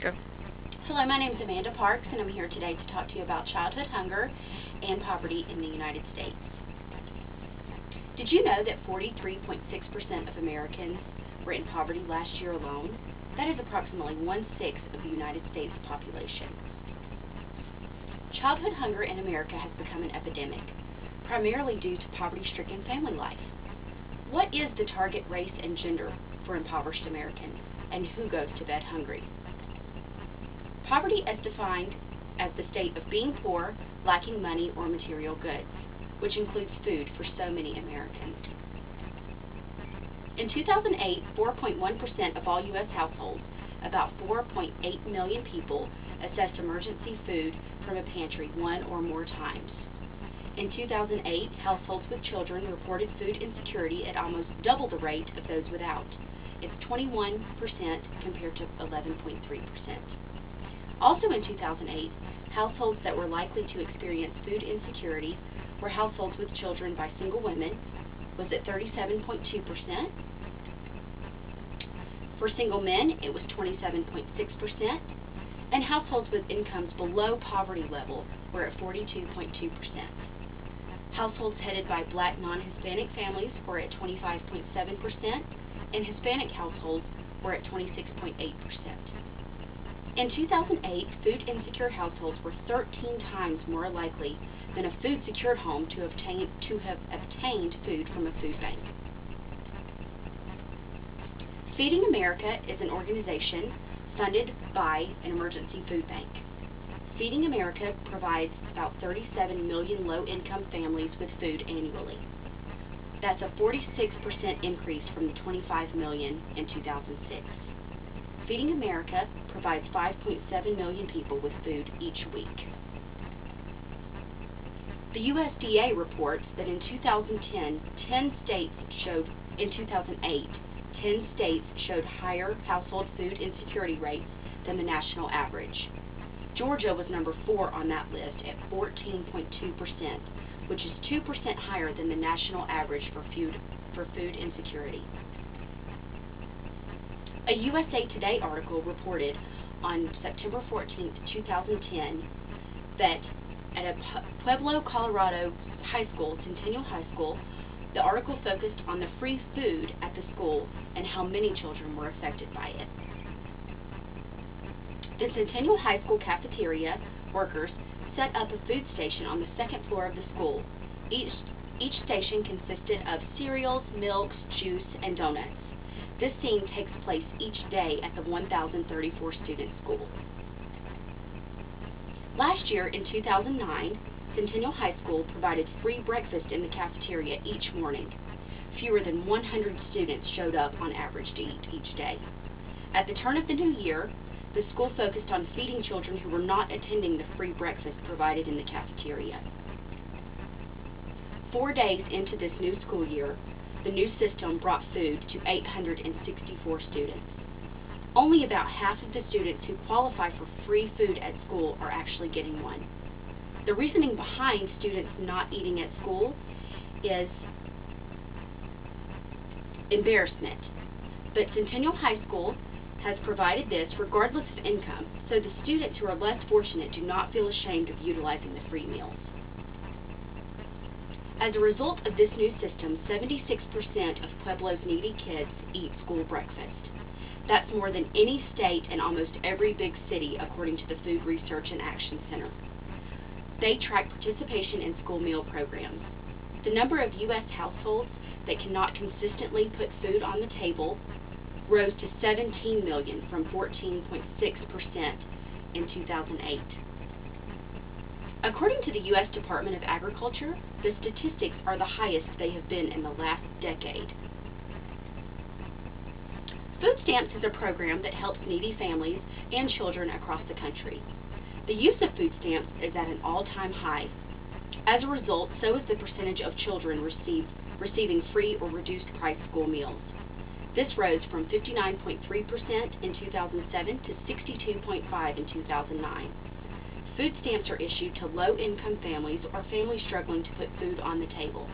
Go. Hello, my name is Amanda Parks, and I'm here today to talk to you about childhood hunger and poverty in the United States. Did you know that 43.6% of Americans were in poverty last year alone? That is approximately 1/6 of the United States population. Childhood hunger in America has become an epidemic, primarily due to poverty-stricken family life. What is the target race and gender for impoverished Americans, and who goes to bed hungry? Poverty is defined as the state of being poor, lacking money or material goods, which includes food for so many Americans. In 2008, 4.1% of all U.S. households, about 4.8 million people, assessed emergency food from a pantry one or more times. In 2008, households with children reported food insecurity at almost double the rate of those without. It's 21% compared to 11.3%. Also in 2008, households that were likely to experience food insecurity were households with children by single women, was at 37.2%. For single men, it was 27.6%, and households with incomes below poverty level were at 42.2%. Households headed by Black non-Hispanic families were at 25.7%, and Hispanic households were at 26.8%. In 2008, food-insecure households were 13 times more likely than a food-secured home to have obtained food from a food bank. Feeding America is an organization funded by an emergency food bank. Feeding America provides about 37 million low-income families with food annually. That's a 46% increase from the 25 million in 2006. Feeding America provides 5.7 million people with food each week. The USDA reports that in 2008, 10 states showed higher household food insecurity rates than the national average. Georgia was number 4 on that list at 14.2%, which is 2% higher than the national average for food insecurity. A USA Today article reported on September 14, 2010, that at a Pueblo, Colorado high school, Centennial High School, the article focused on the free food at the school and how many children were affected by it. The Centennial High School cafeteria workers set up a food station on the second floor of the school. Each station consisted of cereals, milks, juice, and donuts. This scene takes place each day at the 1,034 student school. Last year, in 2009, Centennial High School provided free breakfast in the cafeteria each morning. Fewer than 100 students showed up on average to eat each day. At the turn of the new year, the school focused on feeding children who were not attending the free breakfast provided in the cafeteria. 4 days into this new school year, the new system brought food to 864 students. Only about half of the students who qualify for free food at school are actually getting one. The reasoning behind students not eating at school is embarrassment. But Centennial High School has provided this regardless of income, so the students who are less fortunate do not feel ashamed of utilizing the free meals. As a result of this new system, 76% of Pueblo's needy kids eat school breakfast. That's more than any state and almost every big city, according to the Food Research and Action Center. They track participation in school meal programs. The number of U.S. households that cannot consistently put food on the table rose to 17 million from 14.6% in 2008. According to the U.S. Department of Agriculture, the statistics are the highest they have been in the last decade. Food stamps is a program that helps needy families and children across the country. The use of food stamps is at an all-time high. As a result, so is the percentage of children receiving free or reduced price school meals. This rose from 59.3% in 2007 to 62.5% in 2009. Food stamps are issued to low-income families or families struggling to put food on the table.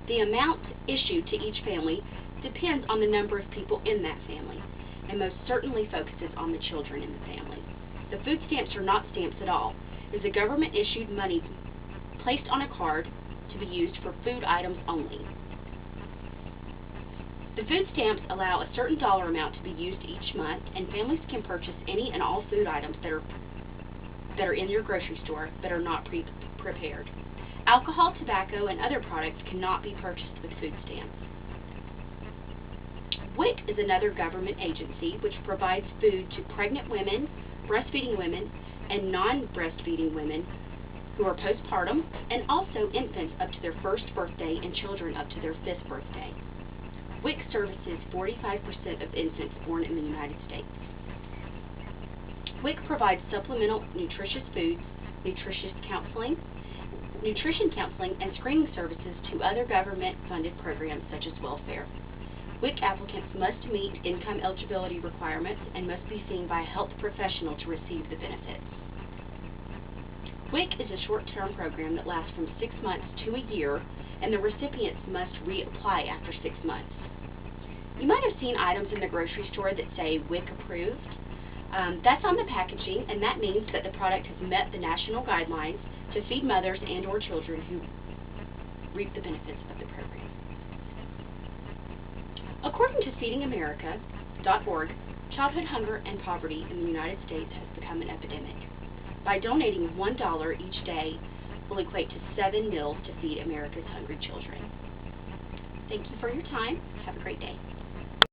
The amount issued to each family depends on the number of people in that family. and most certainly focuses on the children in the family. The food stamps are not stamps at all. It is a government-issued money placed on a card to be used for food items only. The food stamps allow a certain dollar amount to be used each month, and families can purchase any and all food items that are in your grocery store but are not prepared. Alcohol, tobacco, and other products cannot be purchased with food stamps. WIC is another government agency which provides food to pregnant women, breastfeeding women, and non-breastfeeding women who are postpartum, and also infants up to their first birthday and children up to their 5th birthday. WIC services 45% of infants born in the United States. WIC provides supplemental nutritious foods, nutrition counseling, and screening services to other government-funded programs such as welfare. WIC applicants must meet income eligibility requirements and must be seen by a health professional to receive the benefits. WIC is a short-term program that lasts from 6 months to a year, and the recipients must reapply after 6 months. You might have seen items in the grocery store that say WIC approved. That's on the packaging, and that means that the product has met the national guidelines to feed mothers and or children who reap the benefits of the program. According to FeedingAmerica.org, childhood hunger and poverty in the United States has become an epidemic. By donating $1 each day will equate to 7 meals to feed America's hungry children. Thank you for your time. Have a great day.